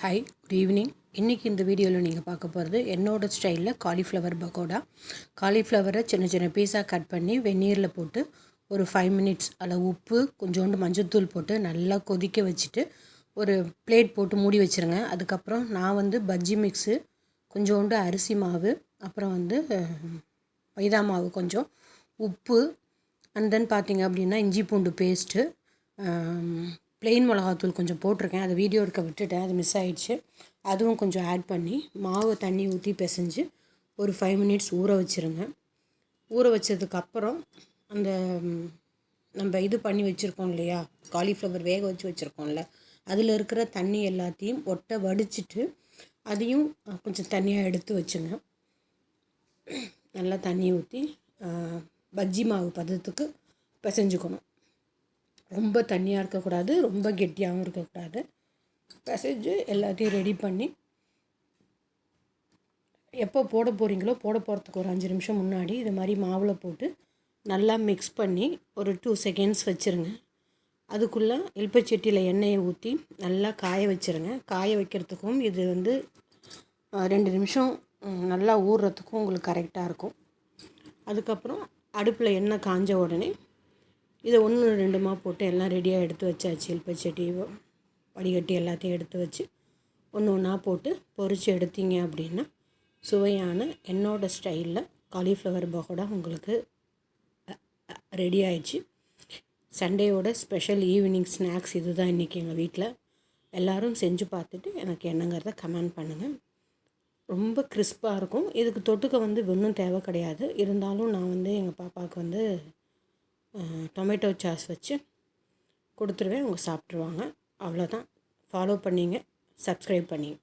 Hi, good evening. இன்றைக்கி இந்த வீடியோவில் நீங்கள் பார்க்க போகிறது என்னோடய ஸ்டைலில் காலிஃப்ளவர் பக்கோடா. காலிஃப்ளவரை சின்ன சின்ன பீஸாக கட் பண்ணி வெந்நீரில் போட்டு ஒரு 5 மினிட்ஸ் அதில் உப்பு கொஞ்சோண்டு மஞ்சள்தூள் போட்டு நல்லா கொதிக்க வச்சுட்டு ஒரு பிளேட் போட்டு மூடி வச்சுருங்க. அதுக்கப்புறம் நான் வந்து பஜ்ஜி மிக்ஸு, கொஞ்சோண்டு அரிசி மாவு, அப்புறம் வந்து மைதா மாவு, கொஞ்சம் உப்பு, அண்ட் தென் பார்த்திங்க அப்படின்னா இஞ்சி பூண்டு பேஸ்ட்டு, ப்ளெயின் மிளகாத்தூள் கொஞ்சம் போட்டிருக்கேன். அதை வீடியோ எடுக்க விட்டுட்டேன், அது மிஸ் ஆகிடுச்சு. அதுவும் கொஞ்சம் ஆட் பண்ணி மாவு தண்ணி ஊற்றி பிசைஞ்சு ஒரு 5 மினிட்ஸ் ஊற வச்சுருங்க. ஊற வச்சதுக்கப்புறம் அந்த நம்ம இது பண்ணி வச்சுருக்கோம் இல்லையா, காலிஃப்ளவர் வேக வச்சு வச்சுருக்கோம்ல, அதில் இருக்கிற தண்ணி எல்லாத்தையும் ஒட்டை வடிச்சிட்டு அதையும் கொஞ்சம் தண்ணியாக எடுத்து வச்சுங்க. நல்லா தண்ணி ஊற்றி பஜ்ஜி மாவு பதத்துக்கு பிசைஞ்சுக்கணும். ரொம்ப தண்ணியாக இருக்கக்கூடாது, ரொம்ப கெட்டியாகவும் இருக்கக்கூடாது. பிசைஞ்சு எல்லாத்தையும் ரெடி பண்ணி எப்போ போட போகிறீங்களோ போட போகிறதுக்கு ஒரு 5 நிமிஷம் முன்னாடி இது மாதிரி மாவில் போட்டு நல்லா மிக்ஸ் பண்ணி ஒரு 2 செகண்ட்ஸ் வச்சுருங்க. அதுக்குள்ளே எலுப்பச்சட்டியில் எண்ணெயை ஊற்றி நல்லா காய வச்சுருங்க. காய வைக்கிறதுக்கும் இது வந்து 2 நிமிஷம் நல்லா ஊறுறதுக்கும் உங்களுக்கு கரெக்டாக இருக்கும். அதுக்கப்புறம் அடுப்பில் எண்ணெய் காஞ்ச உடனே இதை 1-2மா போட்டு எல்லாம் ரெடியாக எடுத்து வச்சாச்சு. எலுப்பச்சட்டி வடிகட்டி எல்லாத்தையும் எடுத்து வச்சு ஒன்று ஒன்றா போட்டு பொரித்து எடுத்தீங்க அப்படின்னா சுவையான என்னோடய ஸ்டைலில் காலிஃப்ளவர் பக்கோடா உங்களுக்கு ரெடி ஆயிடுச்சு. சண்டேயோட ஸ்பெஷல் ஈவினிங் ஸ்நாக்ஸ் இது தான் இன்றைக்கி எங்கள் வீட்டில். எல்லோரும் செஞ்சு பார்த்துட்டு எனக்கு என்னங்கிறத கமெண்ட் பண்ணுங்கள். ரொம்ப கிறிஸ்பாக இருக்கும். இதுக்கு தொட்டுக்க வந்து ஒன்றும் தேவை கிடையாது. இருந்தாலும் நான் வந்து எங்கள் பாப்பாவுக்கு வந்து டொமேட்டோ சாஸ் வச்சு கொடுத்துருவேன். அவங்க சாப்பிட்ருவாங்க. அவ்வளோதான். ஃபாலோ பண்ணிங்க, சப்ஸ்கிரைப் பண்ணிங்க.